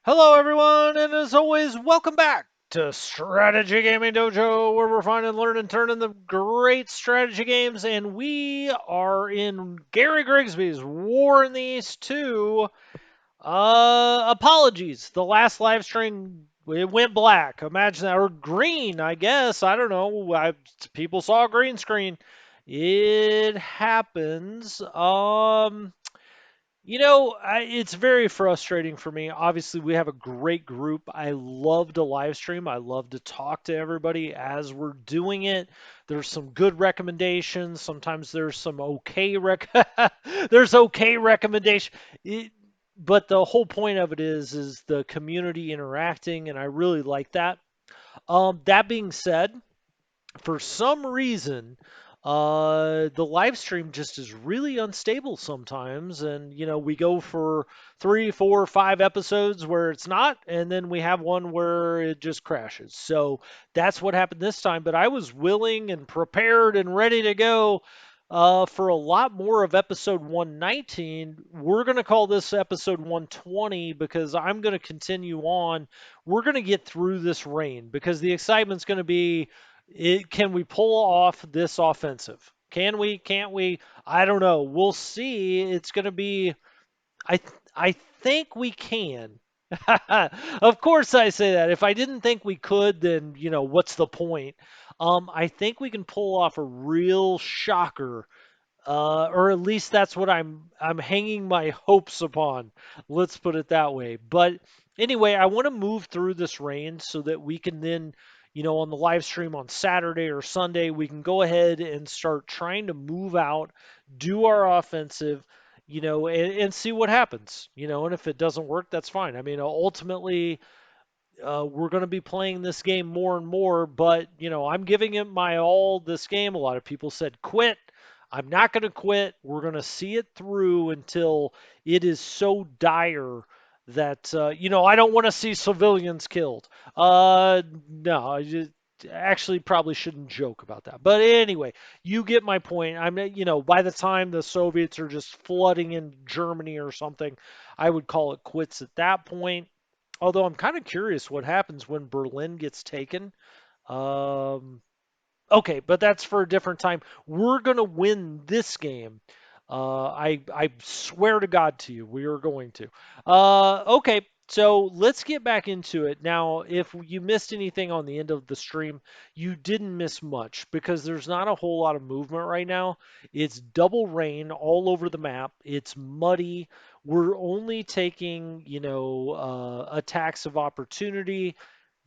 Hello, everyone, and as always, welcome back to Strategy Gaming Dojo, where we're finding, learning, turning the great strategy games. And we are in Gary Grigsby's War in the East 2. Apologies. The last live stream, it went black. Imagine that. Or green, I guess. I don't know. People saw a green screen. It happens. It's very frustrating for me. Obviously, we have a great group. I love to live stream. I love to talk to everybody as we're doing it. There's some good recommendations. Sometimes there's some there's okay recommendation. But the whole point of it is the community interacting, and I really like that. That being said, for some reason, the live stream just is really unstable sometimes. And, we go for 3, 4, 5 episodes where it's not, and then we have one where it just crashes. So that's what happened this time. But I was willing and prepared and ready to go. For a lot more of episode 119. We're going to call this episode 120 because I'm going to continue on. We're going to get through this rain because the excitement's going to be can we pull off this offensive? Can we? Can't we? I don't know. We'll see. It's going to be. I think we can. Of course, I say that. If I didn't think we could, then what's the point? I think we can pull off a real shocker, or at least that's what I'm hanging my hopes upon. Let's put it that way. But anyway, I want to move through this range so that we can then, on the live stream on Saturday or Sunday, we can go ahead and start trying to move out, do our offensive, and see what happens. And if it doesn't work, that's fine. I mean, ultimately, we're going to be playing this game more and more, but I'm giving it my all this game. A lot of people said quit. I'm not going to quit. We're going to see it through until it is so dire that I don't want to see civilians killed. No, actually probably shouldn't joke about that. But anyway, you get my point. By the time the Soviets are just flooding in Germany or something, I would call it quits at that point. Although I'm kind of curious what happens when Berlin gets taken. Um, okay, but that's for a different time. We're going to win this game. I swear to God to you, we are going to. Okay, so let's get back into it. Now, if you missed anything on the end of the stream, you didn't miss much because there's not a whole lot of movement right now. It's double rain all over the map. It's muddy. We're only taking, attacks of opportunity.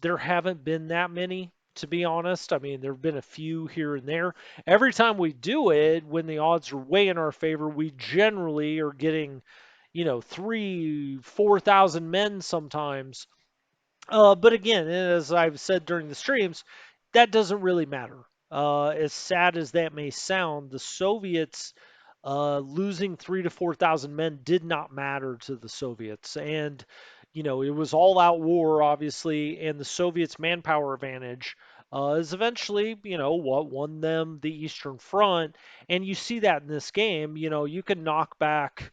There haven't been that many, to be honest. I mean, there have been a few here and there. Every time we do it, when the odds are way in our favor, we generally are getting, 3, 4,000 men sometimes. But again, as I've said during the streams, that doesn't really matter. As sad as that may sound, the Soviets losing 3 to 4,000 men did not matter to the Soviets, and it was all-out war, obviously, and the Soviets' manpower advantage is eventually, what won them the Eastern Front, and you see that in this game. You can knock back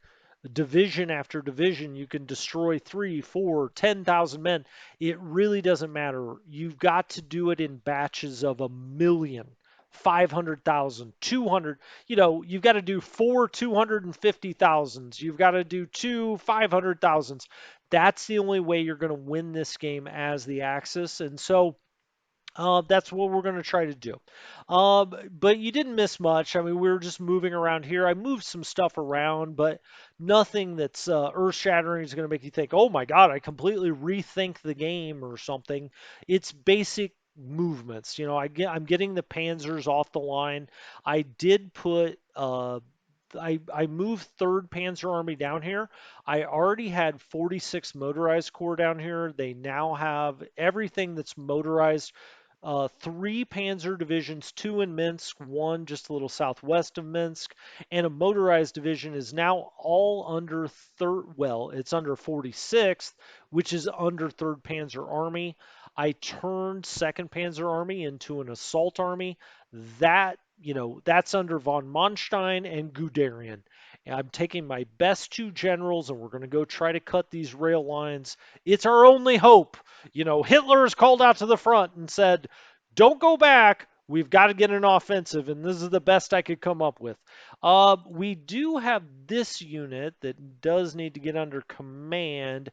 division after division. You can destroy 3, 4, 10,000 men. It really doesn't matter. You've got to do it in batches of 1,000,000, 500,000, 200. You've got to do 4, 250,000s. You've got to do 2, 500,000s. That's the only way you're going to win this game as the Axis. And so that's what we're going to try to do. But you didn't miss much. I mean, we were just moving around here. I moved some stuff around, but nothing that's earth shattering is going to make you think, oh my God, I completely rethink the game or something. It's basic movements. I'm getting the panzers off the line. I did put. I moved 3rd Panzer Army down here. I already had 46 motorized corps down here. They now have everything that's motorized, 3 Panzer divisions, 2 in Minsk, one just a little southwest of Minsk, and a motorized division is now all under third. Well, it's under 46th, which is under 3rd Panzer Army. I turned 2nd Panzer Army into an assault army. That's under von Manstein and Guderian. And I'm taking my best two generals, and we're going to go try to cut these rail lines. It's our only hope. You know, Hitler has called out to the front and said, don't go back. We've got to get an offensive, and this is the best I could come up with. We do have this unit that does need to get under command.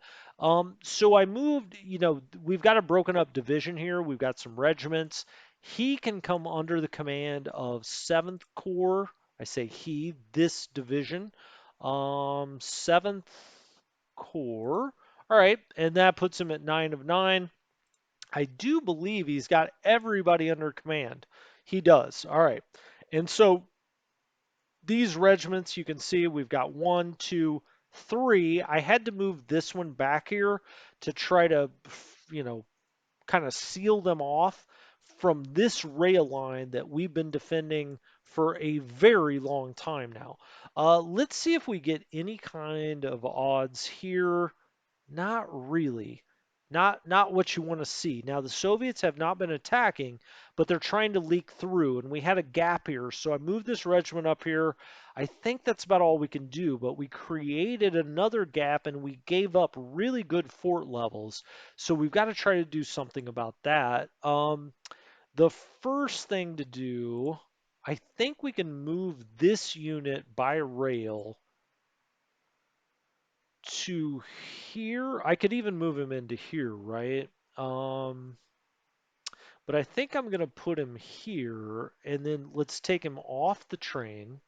So I moved, you know, we've got a broken up division here. We've got some regiments. He can come under the command of 7th Corps. I say he, this division. 7th Corps. All right, and that puts him at 9 of 9. I do believe he's got everybody under command. He does. All right. And so these regiments, you can see we've got 1, 2, 3. I had to move this one back here to try to, you know, kind of seal them off from this rail line that we've been defending for a very long time now. Let's see if we get any kind of odds here. Not really. Not what you want to see. Now the Soviets have not been attacking, but they're trying to leak through, and we had a gap here. So I moved this regiment up here. I think that's about all we can do, but we created another gap and we gave up really good fort levels. So we've got to try to do something about that. The first thing to do, I think we can move this unit by rail to here. I could even move him into here, right? Um, but I think I'm going to put him here, and then let's take him off the train.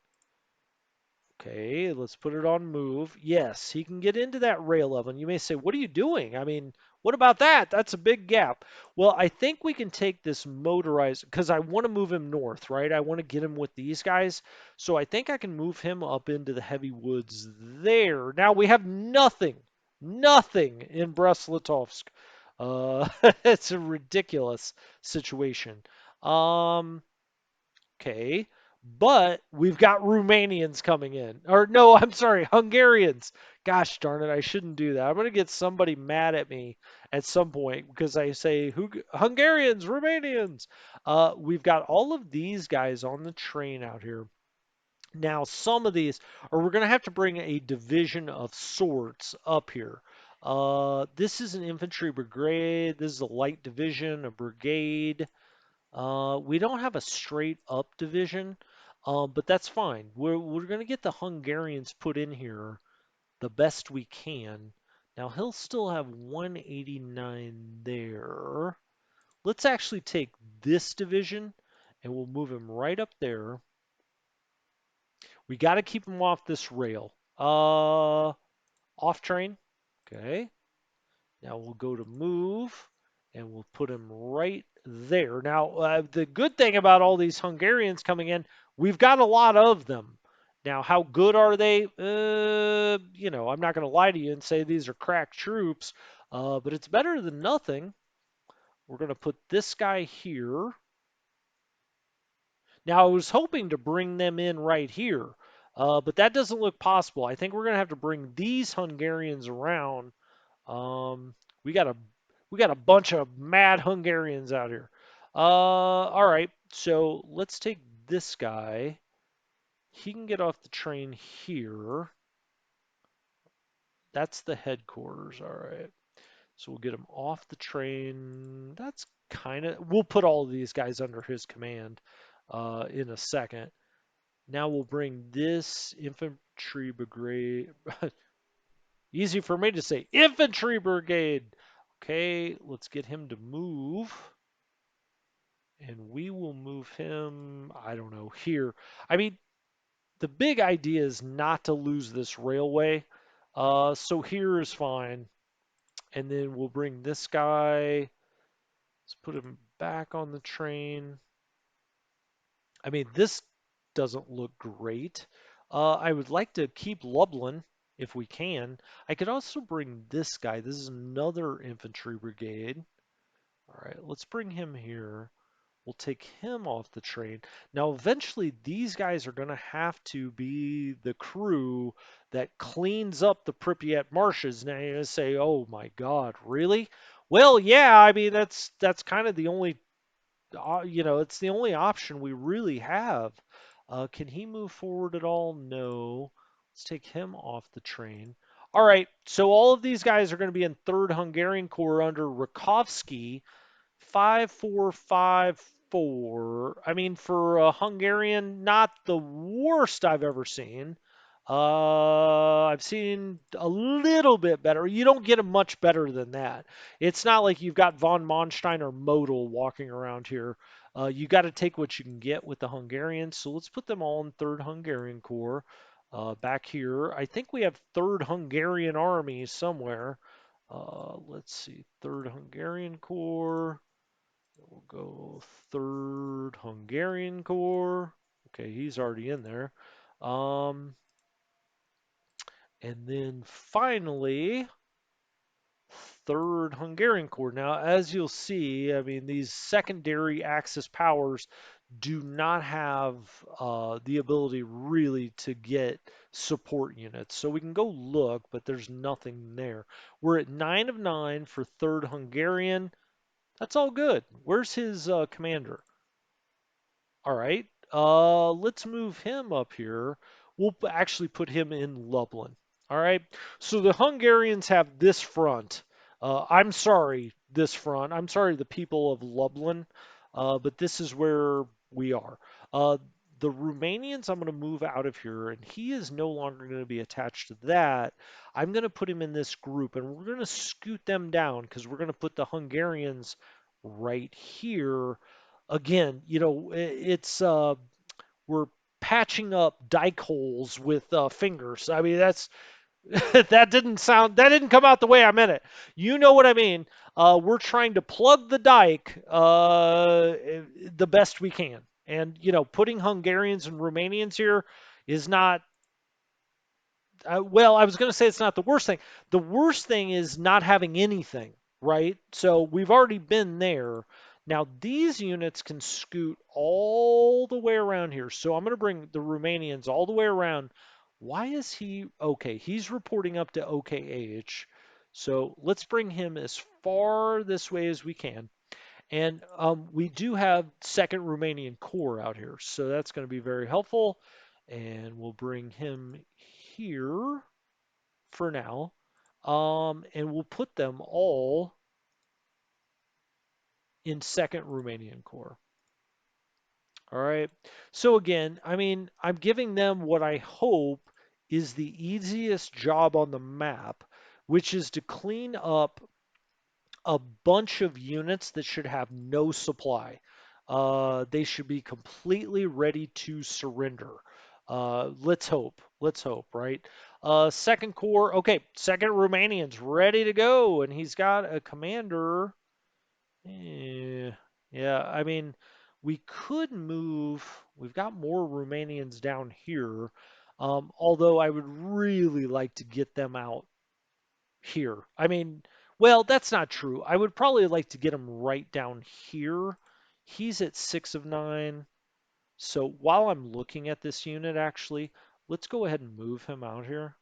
Okay, let's put it on move. Yes, he can get into that rail level. And you may say, what are you doing? I mean, what about that? That's a big gap. Well, I think we can take this motorized, because I want to move him north, right? I want to get him with these guys. So I think I can move him up into the heavy woods there. Now we have nothing in Brest-Litovsk. It's a ridiculous situation. Um, Okay. But we've got Romanians coming in. Or no, I'm sorry, Hungarians. Gosh darn it, I shouldn't do that. I'm going to get somebody mad at me at some point because I say Hungarians, Romanians. We've got all of these guys on the train out here. Now, some of these, or we're going to have to bring a division of sorts up here. This is an infantry brigade. This is a light division, a brigade. We don't have a straight up division, but that's fine. We're going to get the Hungarians put in here the best we can. Now he'll still have 189 there. Let's actually take this division and we'll move him right up there. We got to keep him off this rail. Off train. Okay. Now we'll go to move and we'll put him right there. Now, the good thing about all these Hungarians coming in, we've got a lot of them. Now, how good are they? You know, I'm not going to lie to you and say these are crack troops, but it's better than nothing. We're going to put this guy here. Now, I was hoping to bring them in right here, but that doesn't look possible. I think we're going to have to bring these Hungarians around. Um, we got a we got a bunch of mad Hungarians out here. All right, so let's take this guy. He can get off the train here. That's the headquarters. All right. So we'll get him off the train. That's kind of, we'll put all of these guys under his command in a second. Now we'll bring this infantry brigade. Easy for me to say, infantry brigade. Okay, let's get him to move. And we will move him, I don't know, here. I mean, the big idea is not to lose this railway. So here is fine. And then we'll bring this guy. Let's put him back on the train. I mean, this doesn't look great. I would like to keep Lublin if we can. I could also bring this guy. This is another infantry brigade. All right, let's bring him here. We'll take him off the train. Now, eventually, these guys are going to have to be the crew that cleans up the Pripyat marshes. Now, you're going to say, oh my God, really? Well, yeah, I mean, that's kind of the only, you know, it's the only option we really have. Can he move forward at all? No. Let's take him off the train. All right, so all of these guys are going to be in 3rd Hungarian Corps under Rakovsky. 5454. I mean, for a Hungarian, not the worst I've ever seen. I've seen a little bit better. You don't get a much better than that. It's not like you've got von Manstein or Model walking around here. You got to take what you can get with the Hungarians. So let's put them all in 3rd Hungarian Corps. Back here, I think we have 3rd Hungarian Army somewhere. Let's see, 3rd Hungarian Corps. We'll go 3rd Hungarian Corps. Okay, he's already in there. Um, and then finally, 3rd Hungarian Corps. Now, as you'll see, I mean, these secondary Axis powers do not have the ability really to get support units. So we can go look, but there's nothing there. We're at 9 of 9 for 3rd Hungarian. That's all good. Where's his commander? All right. Let's move him up here. We'll actually put him in Lublin. All right. So the Hungarians have this front. I'm sorry, this front. I'm sorry, the people of Lublin, but this is where we are. Uh, the Romanians, I'm going to move out of here, and he is no longer going to be attached to that. I'm going to put him in this group, and we're going to scoot them down because we're going to put the Hungarians right here again, it's we're patching up dike holes with fingers. I mean, that's that didn't come out the way I meant it. You know what I mean? We're trying to plug the dike the best we can, and putting Hungarians and Romanians here is not well, I was going to say it's not the worst thing. The worst thing is not having anything, right? So we've already been there. Now these units can scoot all the way around here. So I'm going to bring the Romanians all the way around. Why is he okay? He's reporting up to OKH. So let's bring him as far this way as we can. And we do have 2nd Romanian Corps out here. So that's going to be very helpful. And we'll bring him here for now. And we'll put them all in 2nd Romanian Corps. All right. So again, I mean, I'm giving them what I hope is the easiest job on the map, which is to clean up a bunch of units that should have no supply. They should be completely ready to surrender. Let's hope. Let's hope, right? 2nd Corps. Okay, 2nd Romanian's ready to go, and he's got a commander. Yeah, I mean, we could move. We've got more Romanians down here, although I would really like to get them out here. I mean, well, that's not true. I would probably like to get him right down here. He's at 6 of 9. So while I'm looking at this unit, actually, let's go ahead and move him out here.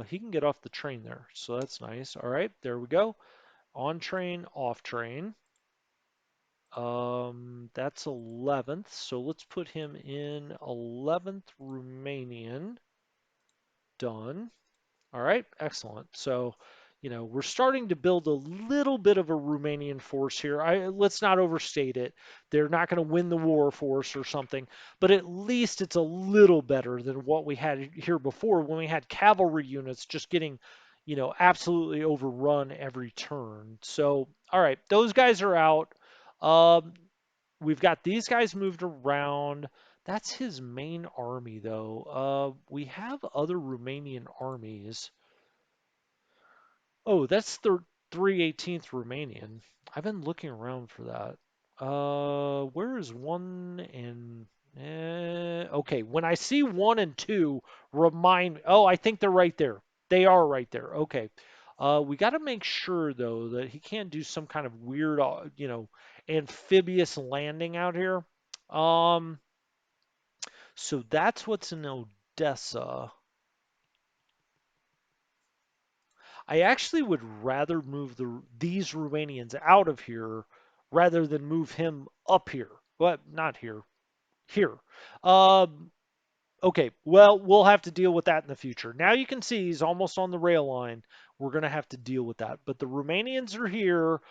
He can get off the train there, so that's nice. All right, there we go. On train, off train. That's 11th, so let's put him in 11th Romanian. Done. All right, excellent. So, we're starting to build a little bit of a Romanian force here. Let's not overstate it. They're not going to win the war for us or something, but at least it's a little better than what we had here before when we had cavalry units just getting, absolutely overrun every turn. So, all right, those guys are out. Um, we've got these guys moved around. That's his main army, though. We have other Romanian armies. Oh, that's the 318th Romanian. I've been looking around for that. Where is 1 and okay, when I see 1 and 2, remind me. Oh, I think they're right there. They are right there. Okay. We got to make sure though that he can't do some kind of weird, amphibious landing out here. Um, so that's what's in Odessa. I actually would rather move these Romanians out of here rather than move him up here. But not here. Here. Um, Okay, well, we'll have to deal with that in the future. Now you can see he's almost on the rail line. We're going to have to deal with that. But the Romanians are here.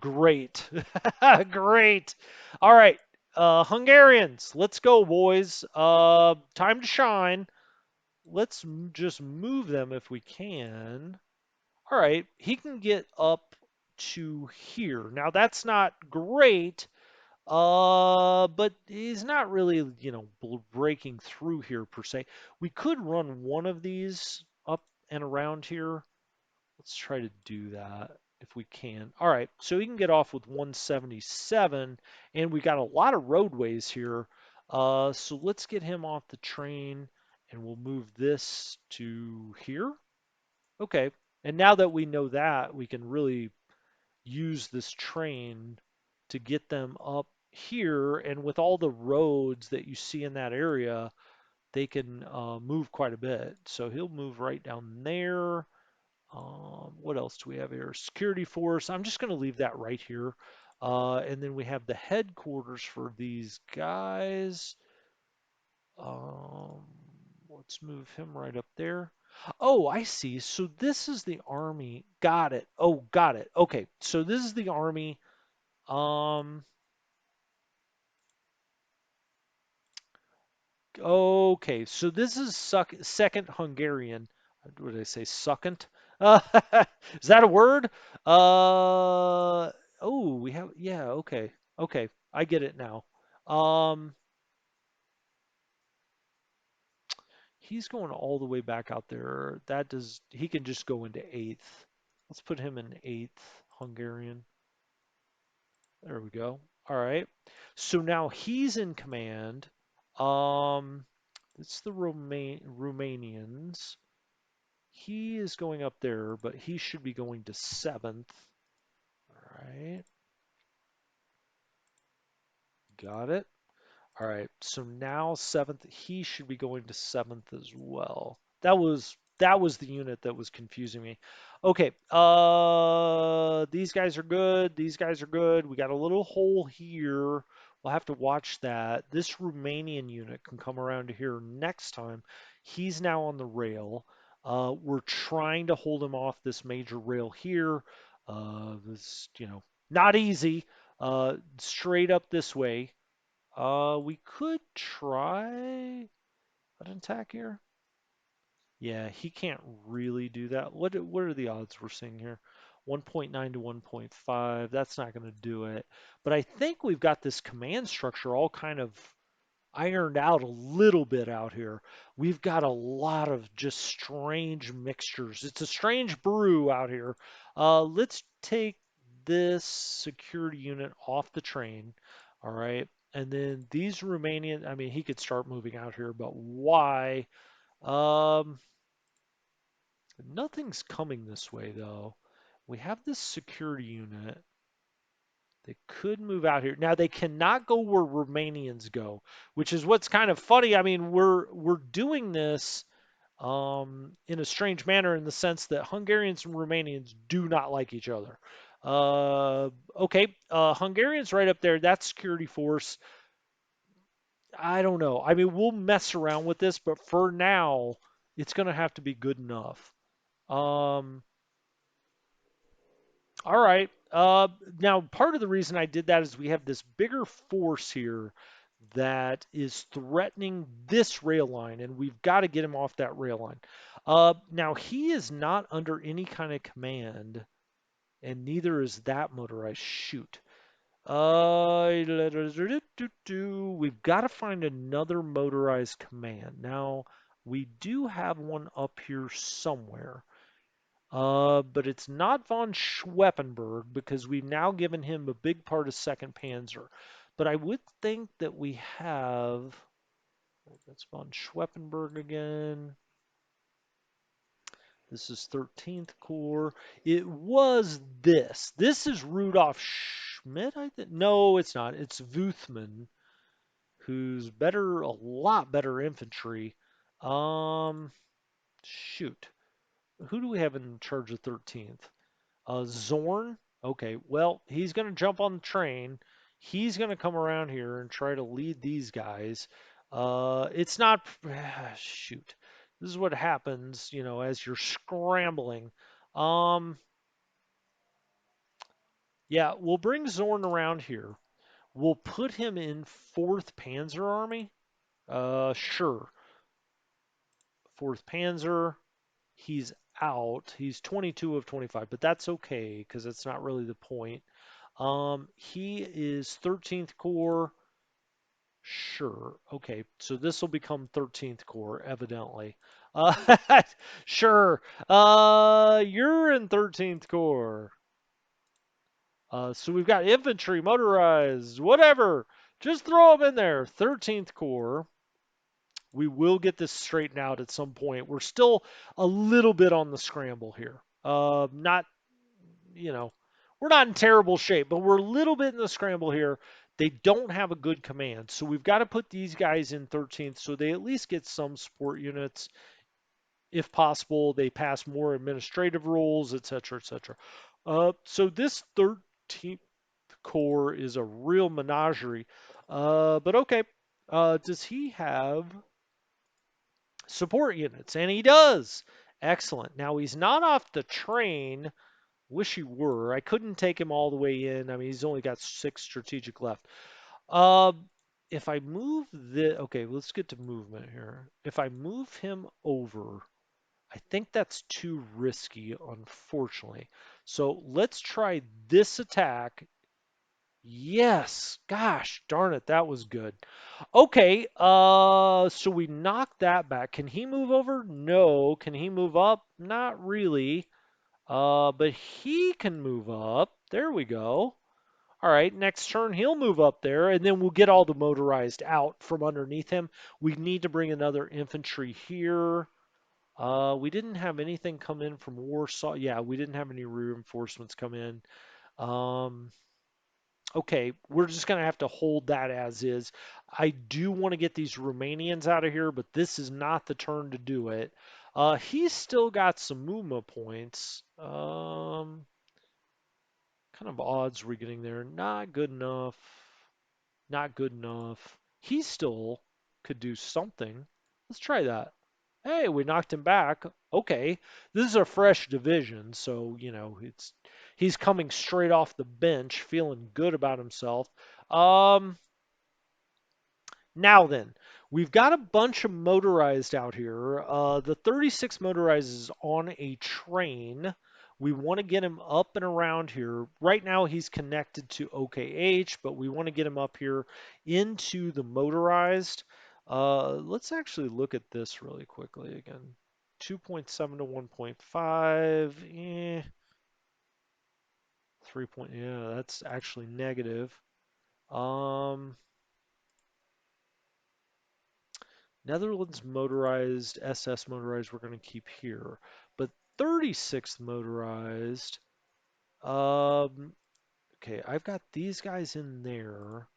Great. Great. All right. Hungarians, let's go, boys. Time to shine. Let's just move them if we can. All right. He can get up to here. Now, that's not great, but he's not really, breaking through here per se. We could run one of these up and around here. Let's try to do that if we can. All right, so he can get off with 177, and we got a lot of roadways here. So let's get him off the train, and we'll move this to here. Okay, and now that we know that, we can really use this train to get them up here. And with all the roads that you see in that area, they can move quite a bit. So he'll move right down there. What else do we have here? Security force. I'm just going to leave that right here. And then we have the headquarters for these guys. Um, let's move him right up there. Oh, I see. So this is the army. Got it. Oh, got it. Okay. So this is the army. Um, okay, so this is second Hungarian. What did I say? Succant? Uh, is that a word? Oh, we have, yeah, okay. Okay, I get it now. Um, he's going all the way back out there. He can just go into eighth. Let's put him in eighth Hungarian. There we go. All right. So now he's in command. Um, it's the Romanians. He is going up there, but he should be going to seventh. All right. Got it. All right, so now seventh, he should be going to seventh as well. That was the unit that was confusing me. Okay, these guys are good. These guys are good. We got a little hole here. We'll have to watch that. This Romanian unit can come around to here next time. He's now on the rail. We're trying to hold him off this major rail here. This, not easy. Straight up this way. We could try an attack here. Yeah, he can't really do that. What are the odds we're seeing here? 1.9 to 1.5. That's not going to do it. But I think we've got this command structure all kind of ironed out a little bit out here. We've got a lot of just strange mixtures. It's a strange brew out here. Let's take this security unit off the train. All right. And then these Romanian, I mean, he could start moving out here, but why? Um, Nothing's coming this way though. We have this security unit. They could move out here. Now they cannot go where Romanians go, which is what's kind of funny. I mean, we're doing this in a strange manner in the sense that Hungarians and Romanians do not like each other. Okay, Hungarians right up there. That's security force. I don't know. I mean, we'll mess around with this, but for now, it's going to have to be good enough. Um, All right. Now, part of the reason I did that is we have this bigger force here that is threatening this rail line, and we've got to get him off that rail line. Now, he is not under any kind of command, and neither is that motorized. Shoot. We've got to find another motorized command. Now, we do have one up here somewhere. But it's not von Schweppenberg because we've now given him a big part of Second Panzer. But I would think that we have. That's von Schweppenberg again. This is 13th Corps. It was this. This is Rudolf Schmidt, I think. No, it's not. It's Vuthman, who's better, a lot better infantry. Um, Shoot. Who do we have in charge of 13th? Zorn. Okay, well, he's going to jump on the train. He's going to come around here and try to lead these guys. It's not, shoot. This is what happens, as you're scrambling. Um, yeah, we'll bring Zorn around here. We'll put him in 4th Panzer Army. Sure. 4th Panzer. He's out. He's 22 of 25, but that's okay because that's not really the point. He is 13th Corps. Sure. Okay. So this will become 13th Corps, evidently. Uh, sure. You're in 13th Corps. So we've got infantry, motorized, whatever. Just throw them in there. 13th Corps. We will get this straightened out at some point. We're still a little bit on the scramble here. Not, you know, we're not in terrible shape, but we're a little bit in the scramble here. They don't have a good command, so we've got to put these guys in 13th so they at least get some support units. If possible, they pass more administrative rules, etc., etc. So this 13th Corps is a real menagerie. But okay, does he have support units? And he does. Excellent. Now he's not off the train. Wish he were. I couldn't take him all the way in. I mean, he's only got 6 strategic left. Um, if I move the, okay, let's get to movement here. If I move him over, I think that's too risky, unfortunately. So let's try this attack. Yes, gosh darn it, that was good. Okay, so we knocked that back. Can he move over? No. Can he move up? Not really. But he can move up. There we go. All right, next turn he'll move up there, and then we'll get all the motorized out from underneath him. We need to bring another infantry here. We didn't have anything come in from Warsaw. Yeah, we didn't have any reinforcements come in. Um, okay, we're just going to have to hold that as is. I do want to get these Romanians out of here, but this is not the turn to do it. He's still got some movement points. Kind of odds we're getting there. Not good enough. Not good enough. He still could do something. Let's try that. Hey, we knocked him back. Okay. This is a fresh division, so, he's coming straight off the bench, feeling good about himself. Um Now then, we've got a bunch of motorized out here. The 36 motorized is on a train. We want to get him up and around here. Right now he's connected to OKH, but we want to get him up here into the motorized. Let's actually look at this really quickly again. 2.7 to 1.5. 3 point, yeah, that's actually negative. Um, Netherlands motorized, SS motorized, we're going to keep here. But 36th motorized, okay, I've got these guys in there.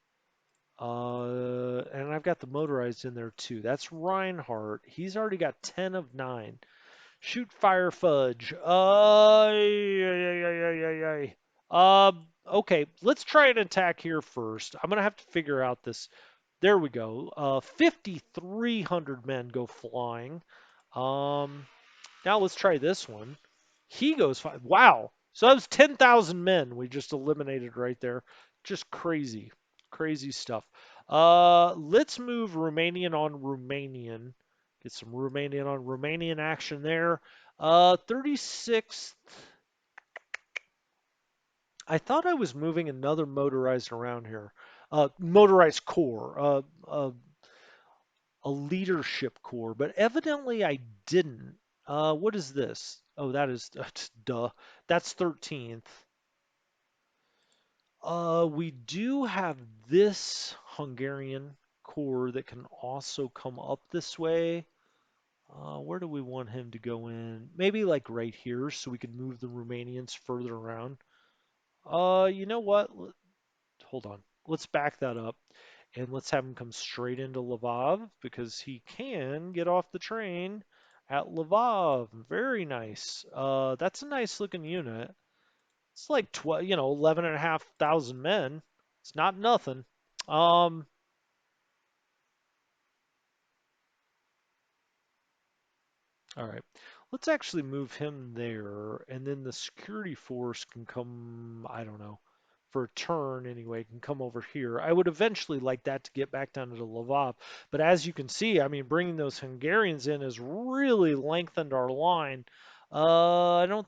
And I've got the motorized in there too. That's Reinhardt. He's already got 10 of 9. Shoot fire fudge. Okay, let's try an attack here first. I'm gonna have to figure out this. There we go. 5,300 men go flying. Um, Now let's try this one. He goes fine. Wow. So that was 10,000 men we just eliminated right there. Just crazy. Crazy stuff. Let's move Romanian on Romanian. Get some Romanian on Romanian action there. 36th. I thought I was moving another motorized around here. Motorized corps. A leadership corps, but evidently I didn't. What is this? Oh, that is duh. That's 13th. We do have this Hungarian corps that can also come up this way. Where do we want him to go in? Maybe like right here so we can move the Romanians further around. You know what? Hold on. Let's back that up and let's have him come straight into Lvov because he can get off the train at Lvov. Very nice. That's a nice looking unit. It's like 12, 11,500 men. It's not nothing. Um, All right. Let's actually move him there, and then the security force can come, I don't know, for a turn anyway, can come over here. I would eventually like that to get back down to the Lvov, but as you can see, I mean, bringing those Hungarians in has really lengthened our line. I don't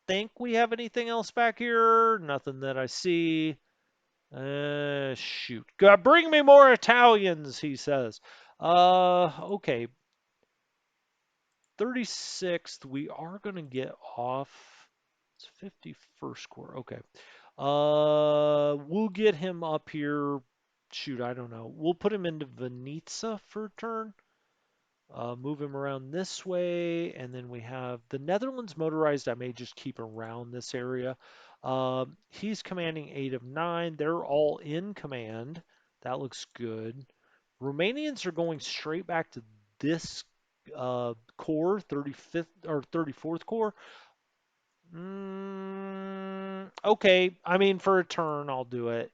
think we have anything else back here. Nothing that I see. Shoot. God, bring me more Italians, he says. Okay, 36th, we are going to get off. It's 51st Corps. Okay. We'll get him up here. Shoot, I don't know. We'll put him into Venetia for a turn. Move him around this way, and then we have the Netherlands motorized. I may just keep around this area. He's commanding 8 of 9. They're all in command. That looks good. Romanians are going straight back to this corps, 35th or 34th Corps. Okay, I mean for a turn, I'll do it.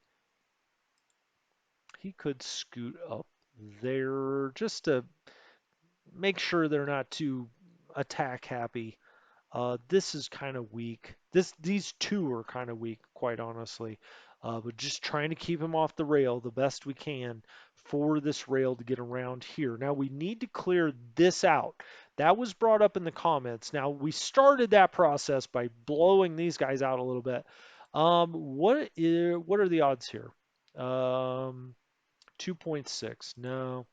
He could scoot up there just to make sure they're not too attack happy. This is kind of weak. These two are kind of weak, quite honestly. But just trying to keep him off the rail the best we can for this rail to get around here. Now we need to clear this out. That was brought up in the comments. Now we started that process by blowing these guys out a little bit. What are the odds here? Um, 2.6. No.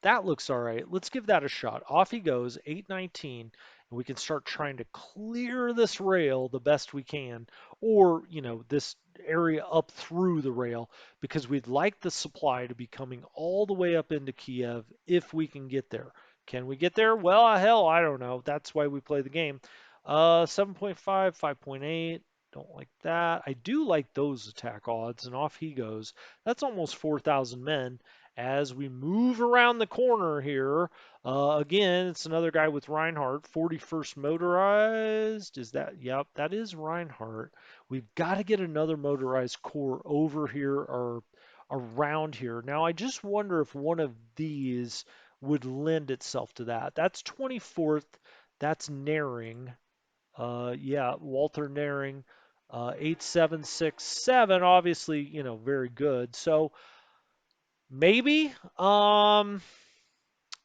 That looks all right. Let's give that a shot. Off he goes, 819, and we can start trying to clear this rail the best we can, or, this area up through the rail, because we'd like the supply to be coming all the way up into Kiev if we can get there. Can we get there? Well, hell, I don't know. That's why we play the game. 7.5, 5.8. Don't like that. I do like those attack odds, and off he goes. That's almost 4,000 men as we move around the corner here. Again, it's another guy with Reinhardt, 41st motorized. Is that? Yep, that is Reinhardt. We've got to get another motorized corps over here or around here. Now, I just wonder if one of these would lend itself to that. That's 24th. That's Naring. Yeah, Walter Naring. 8767, obviously, very good. So, maybe.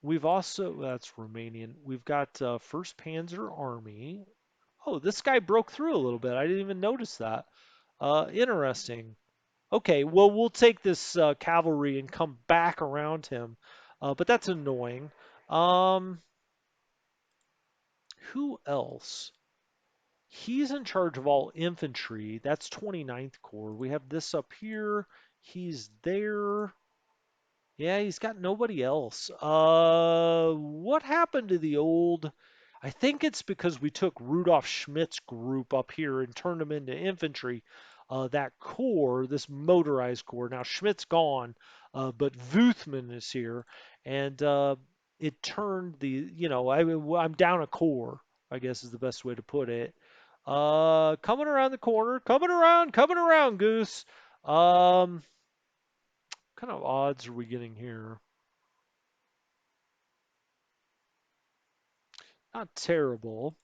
We've also that's Romanian. We've got First Panzer Army. Oh, this guy broke through a little bit. I didn't even notice that. Interesting. Okay, well we'll take this cavalry and come back around him. But that's annoying. Um, who else? He's in charge of all infantry. That's 29th Corps. We have this up here. He's there. Yeah, he's got nobody else. What happened to the old? I think it's because we took Rudolf Schmidt's group up here and turned them into infantry. That corps, this motorized corps. Now Schmidt's gone, but Vuthman is here, and it turned I'm down a corps. I guess is the best way to put it. Coming around the corner, coming around, Goose. What kind of odds are we getting here? Not terrible,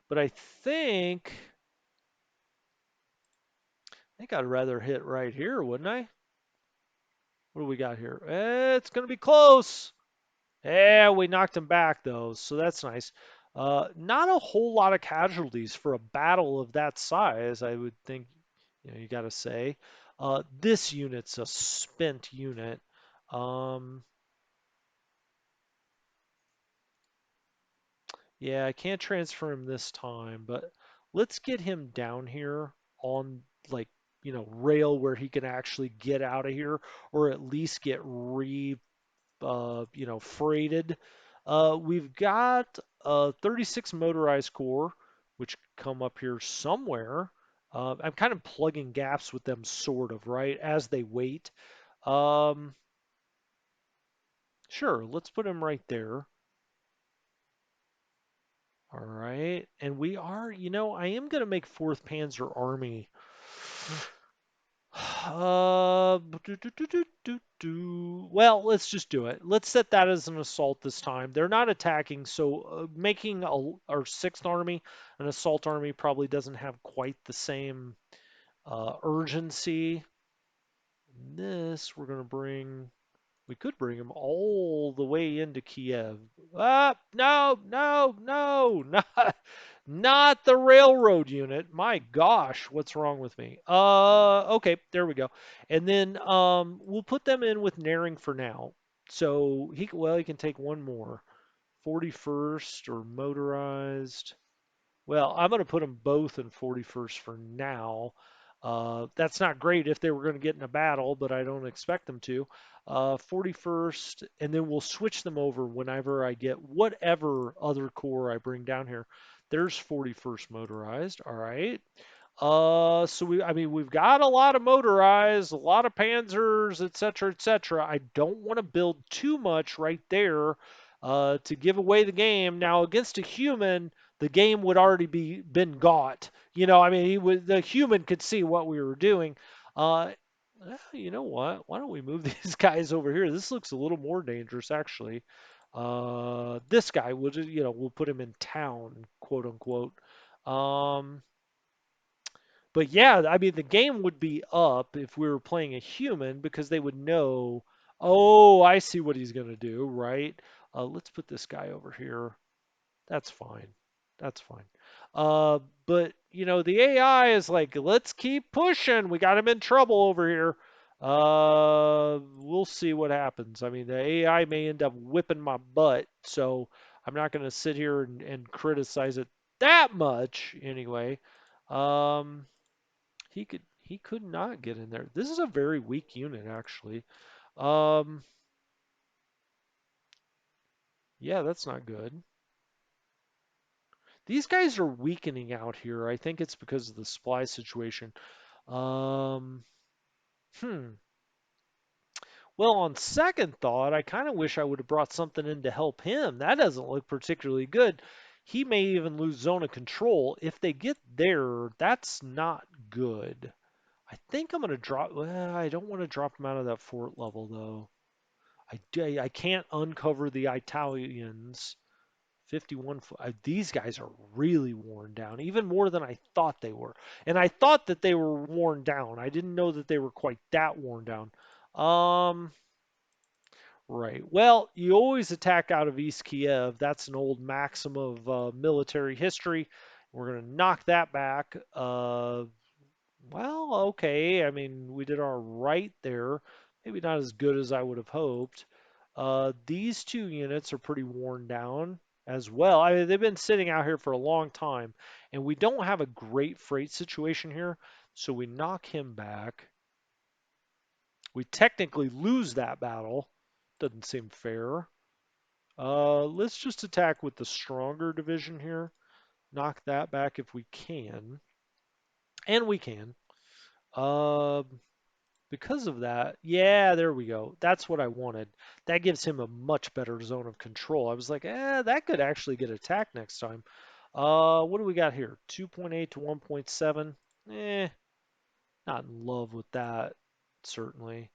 but I think I'd rather hit right here, wouldn't I? What do we got here? It's gonna be close. Yeah, we knocked him back though, so that's nice. Not a whole lot of casualties for a battle of that size, I would think. You gotta say. This unit's a spent unit. Um, Yeah, I can't transfer him this time, but let's get him down here on like, rail where he can actually get out of here or at least get freighted. We've got 36 motorized corps, which come up here somewhere. I'm kind of plugging gaps with them, sort of, right, as they wait. Um, sure, let's put him right there. All right. And I am going to make 4th Panzer Army. Well, let's just do it. Let's set that as an assault this time. They're not attacking, so making our sixth army an assault army probably doesn't have quite the same urgency. This we're gonna bring. We could bring him all the way into Kiev. No, no, no, not the railroad unit. My gosh, what's wrong with me? Okay, there we go. And then we'll put them in with Naring for now. So he can take one more. 41st or motorized. Well, I'm going to put them both in 41st for now. That's not great if they were going to get in a battle, but I don't expect them to. 41st, and then we'll switch them over whenever I get whatever other corps I bring down here. There's 41st motorized. All right. I mean, we've got a lot of motorized, a lot of panzers, et cetera, et cetera. I don't want to build too much right there to give away the game. Now, against a human, the game would already be been got. I mean, the human could see what we were doing. Uh, you know what? Why don't we move these guys over here? This looks a little more dangerous, actually. This guy, we'll put him in town, quote unquote. Um, but yeah, I mean, the game would be up if we were playing a human because they would know, oh, I see what he's going to do, right? Let's put this guy over here. That's fine. That's fine. But the AI is like, let's keep pushing. We got him in trouble over here. We'll see what happens. I mean, the AI may end up whipping my butt, so I'm not going to sit here and criticize it that much anyway. Um, he could not get in there. This is a very weak unit, actually. Um, yeah, that's not good. These guys are weakening out here. I think it's because of the supply situation. Um, hmm. Well, on second thought, I kind of wish I would have brought something in to help him. That doesn't look particularly good. He may even lose zone of control. If they get there, that's not good. I think I'm going to drop. Well, I don't want to drop him out of that fort level, though. I can't uncover the Italians. 51. These guys are really worn down, even more than I thought they were. And I thought that they were worn down. I didn't know that they were quite that worn down. Um, right. Well, you always attack out of East Kiev. That's an old maxim of military history. We're going to knock that back. Well, okay. I mean, we did all right there. Maybe not as good as I would have hoped. These two units are pretty worn down as well. I mean, they've been sitting out here for a long time, and we don't have a great freight situation here, so we knock him back. We technically lose that battle. Doesn't seem fair. Let's just attack with the stronger division here. Knock that back if we can. And we can. Uh, Because of that, yeah, there we go. That's what I wanted. That gives him a much better zone of control. I was like, that could actually get attacked next time. What do we got here? 2.8 to 1.7. Not in love with that, certainly.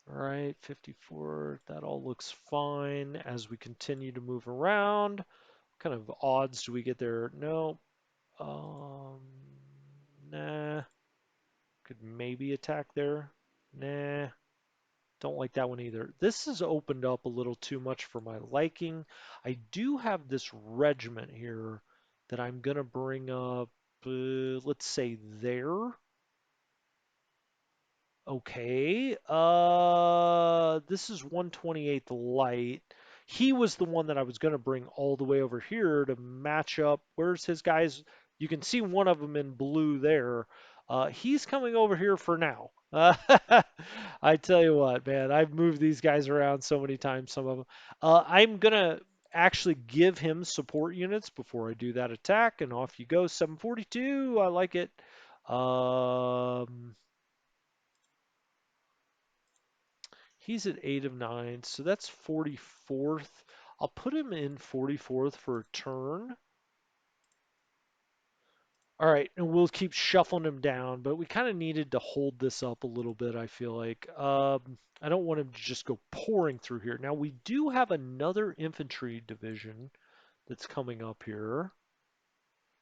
All right, 54. That all looks fine as we continue to move around. What kind of odds do we get there? No. Um, nah. Could maybe attack there. Nah. Don't like that one either. This has opened up a little too much for my liking. I do have this regiment here that I'm going to bring up, let's say there. Okay. This is 128th Light. He was the one that I was going to bring all the way over here to match up. Where's his guys? You can see one of them in blue there. He's coming over here for now. I tell you what, man, I've moved these guys around so many times, some of them. I'm going to actually give him support units before I do that attack, and off you go. 742. I like it. Um, He's at 8 of 9, so that's 44th. I'll put him in 44th for a turn. All right, and we'll keep shuffling him down, but we kind of needed to hold this up a little bit, I feel like. I don't want him to just go pouring through here. Now, we do have another infantry division that's coming up here,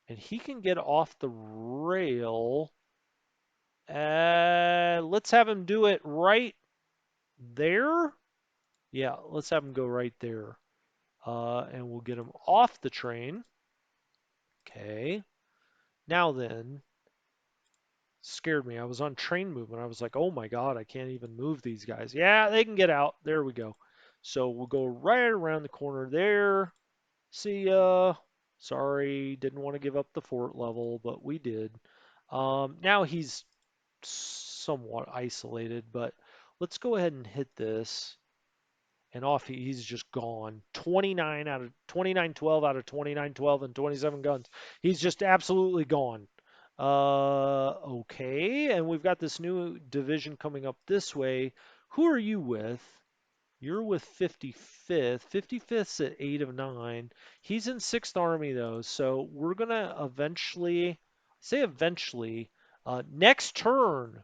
and he can get off the rail. Let's have him do it right there. Yeah, let's have him go right there. And we'll get him off the train. Okay. Now then, scared me. I was on train movement. I was like, oh my God, I can't even move these guys. Yeah, they can get out. There we go. So we'll go right around the corner there. See ya. Sorry, didn't want to give up the fort level, but we did. Now he's somewhat isolated, but let's go ahead and hit this. And off he's just gone. 29 out of 29 12 out of 29 12 and 27 guns. He's just absolutely gone. Okay, and we've got this new division coming up this way. Who are you with? You're with 55th. 55th's at 8 of 9. He's in 6th Army though, so we're gonna eventually, say eventually, next turn,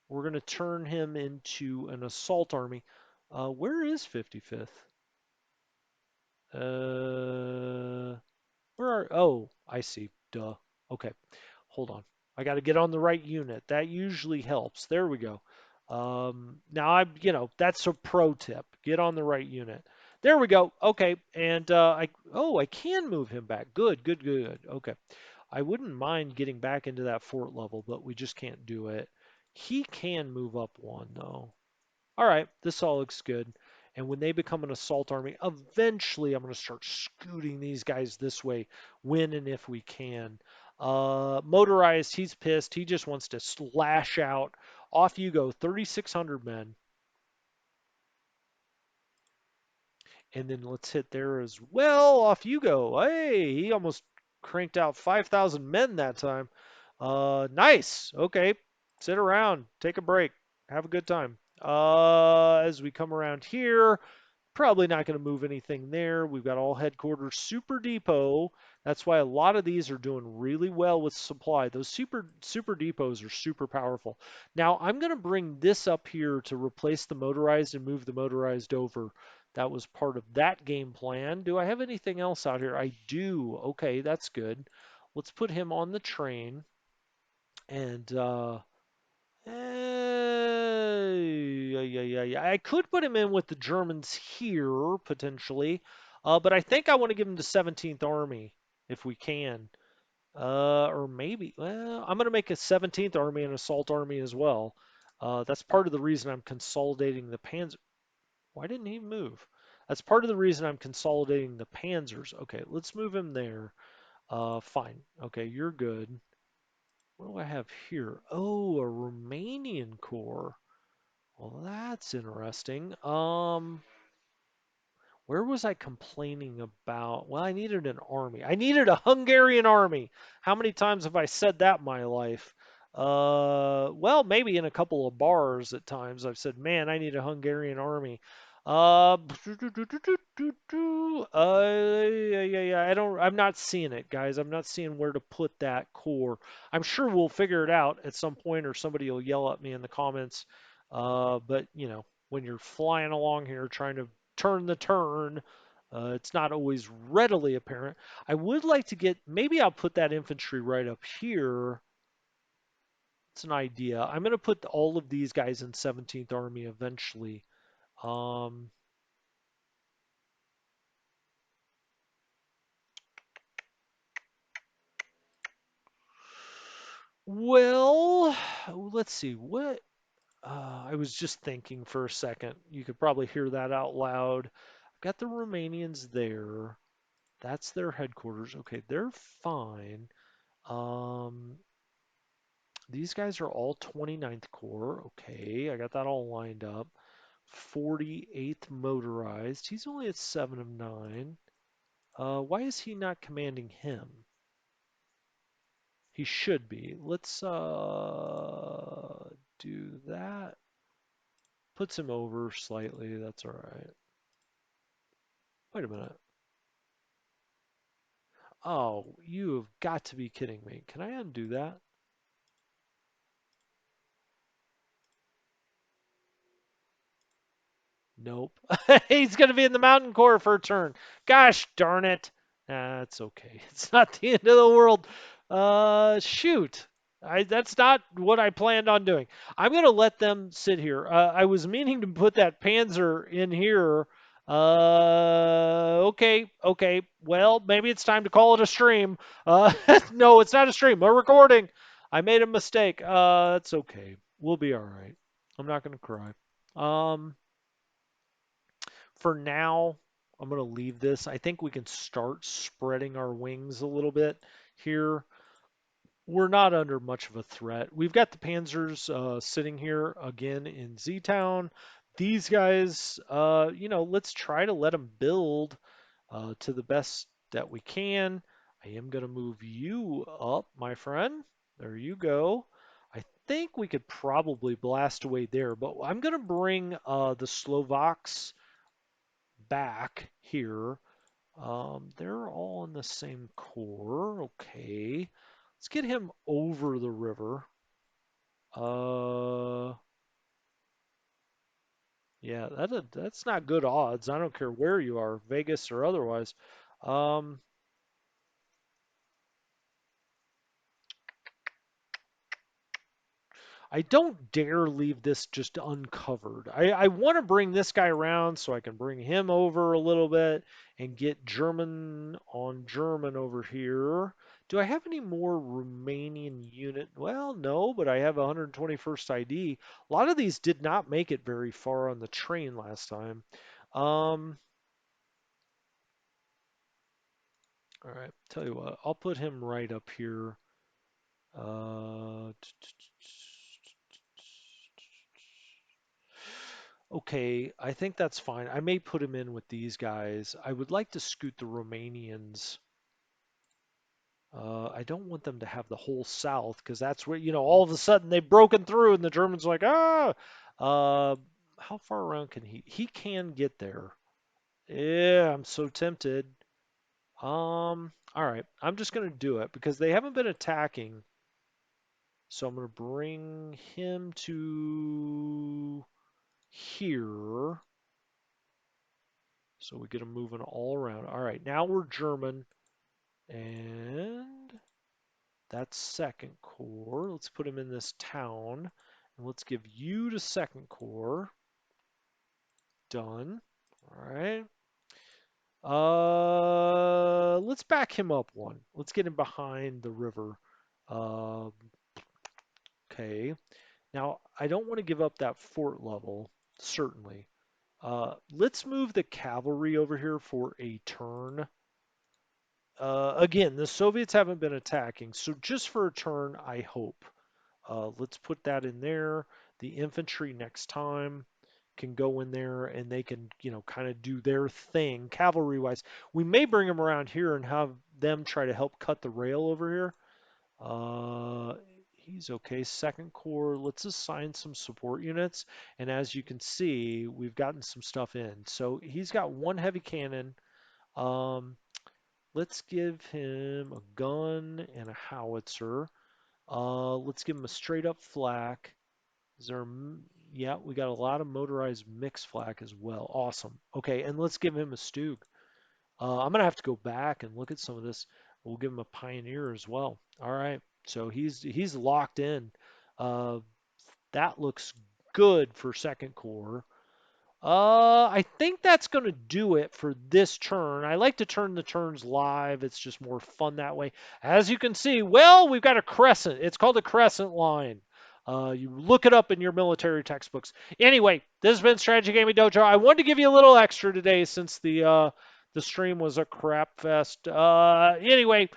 we're gonna turn him into an assault army. Where is 55th? Uh, where are? Oh, I see. Duh. Okay, hold on. I got to get on the right unit. That usually helps. There we go. Now that's a pro tip. Get on the right unit. There we go. Okay, and I can move him back. Good, good, good. Okay. I wouldn't mind getting back into that fort level, but we just can't do it. He can move up one though. All right, this all looks good. And when they become an assault army, eventually I'm going to start scooting these guys this way when and if we can. Motorized, he's pissed. He just wants to slash out. Off you go, 3,600 men. And then let's hit there as well. Off you go. Hey, he almost cranked out 5,000 men that time. Nice. Okay. Sit around, take a break, have a good time. As we come around here, probably not going to move anything there. We've got all headquarters, super depot. That's why a lot of these are doing really well with supply. Those super depots are super powerful. Now I'm going to bring this up here to replace the motorized and move the motorized over. That was part of that game plan. Do I have anything else out here? I do. Okay, that's good. Let's put him on the train and yeah. I could put him in with the Germans here potentially, but I think I want to give him the 17th Army if we can, or maybe. Well, I'm going to make a 17th Army an assault army as well. That's part of the reason I'm consolidating the Panzer. Why didn't he move? That's part of the reason I'm consolidating the Panzers. Okay, let's move him there. Fine. Okay, you're good. What do I have here? Oh, a Romanian corps. Well, that's interesting. Where was I complaining about? Well, I needed an army. I needed a Hungarian army. How many times have I said that in my life? Well, maybe in a couple of bars at times I've said, "Man, I need a Hungarian army." Yeah. I'm not seeing it, guys. I'm not seeing where to put that core. I'm sure we'll figure it out at some point, or somebody will yell at me in the comments. But when you're flying along here trying to turn the turn, it's not always readily apparent. I would like to get, maybe I'll put that infantry right up here. It's an idea. I'm going to put all of these guys in 17th Army eventually. Um, well, let's see. What? I was just thinking for a second. You could probably hear that out loud. I've got the Romanians there. That's their headquarters. Okay, they're fine. Um, these guys are all 29th Corps. Okay, I got that all lined up. 48th motorized. He's only at 7 of 9. Why is he not commanding him? He should be. Let's do that. Puts him over slightly. That's all right. Wait a minute. Oh, you have got to be kidding me. Can I undo that? Nope. He's going to be in the mountain core for a turn. Gosh darn it. That's okay. It's not the end of the world. Shoot. That's not what I planned on doing. I'm going to let them sit here. I was meaning to put that Panzer in here. Okay, okay. Well, maybe it's time to call it a stream. No, it's not a stream. A recording. I made a mistake. It's okay. We'll be all right. I'm not going to cry. Um, for now, I'm going to leave this. I think we can start spreading our wings a little bit here. We're not under much of a threat. We've got the Panzers sitting here again in Z Town. These guys, let's try to let them build to the best that we can. I am going to move you up, my friend. There you go. I think we could probably blast away there, but I'm going to bring the Slovaks back here. They're all in the same core. Okay. Let's get him over the river. Uh, yeah, that's not good odds. I don't care where you are, Vegas or otherwise. Um, I don't dare leave this just uncovered. I want to bring this guy around so I can bring him over a little bit and get German on German over here. Do I have any more Romanian unit? Well, no, but I have 121st ID. A lot of these did not make it very far on the train last time. Um, all right, tell you what, I'll put him right up here. Uh, Okay, I think that's fine. I may put him in with these guys. I would like to scoot the Romanians. I don't want them to have the whole South because that's where, all of a sudden they've broken through and the Germans are like, ah. Uh, how far around can he? He can get there. Yeah, I'm so tempted. All right. I'm just gonna do it because they haven't been attacking. So I'm gonna bring him to here. So we get them moving all around. All right, now we're German. And that's second core. Let's put him in this town. And let's give you to second core. Done. All right. Let's back him up one. Let's get him behind the river. Uh, okay. Now, I don't want to give up that fort level, certainly. Let's move the cavalry over here for a turn. Again, the Soviets haven't been attacking, so just for a turn, I hope. Let's put that in there. The infantry next time can go in there and they can, kind of do their thing cavalry-wise. We may bring them around here and have them try to help cut the rail over here. Uh, he's okay. Second Corps, let's assign some support units. And as you can see, we've gotten some stuff in. So he's got one heavy cannon. Um, Let's give him a gun and a howitzer. Let's give him a straight up flak. Is there? Yeah, we got a lot of motorized mixed flak as well. Awesome. Okay, and let's give him a Stug. I'm gonna have to go back and look at some of this. We'll give him a Pioneer as well. All right, so he's locked in. Uh, that looks good for Second Corps. I think that's going to do it for this turn. I like to turn the turns live. It's just more fun that way. As you can see, well, we've got a crescent. It's called a crescent line. You look it up in your military textbooks. Anyway, this has been Strategy Gaming Dojo. I wanted to give you a little extra today since the stream was a crap fest. Anyway,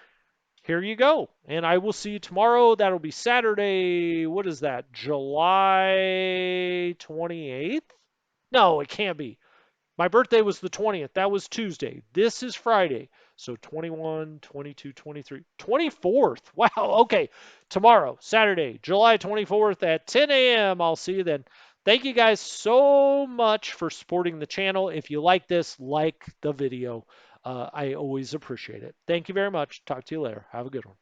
here you go. And I will see you tomorrow. That'll be Saturday. What is that? July 28th? No, it can't be. My birthday was the 20th. That was Tuesday. This is Friday. So 21, 22, 23, 24th. Wow. Okay. Tomorrow, Saturday, July 24th at 10 a.m. I'll see you then. Thank you guys so much for supporting the channel. If you like this, like the video. I always appreciate it. Thank you very much. Talk to you later. Have a good one.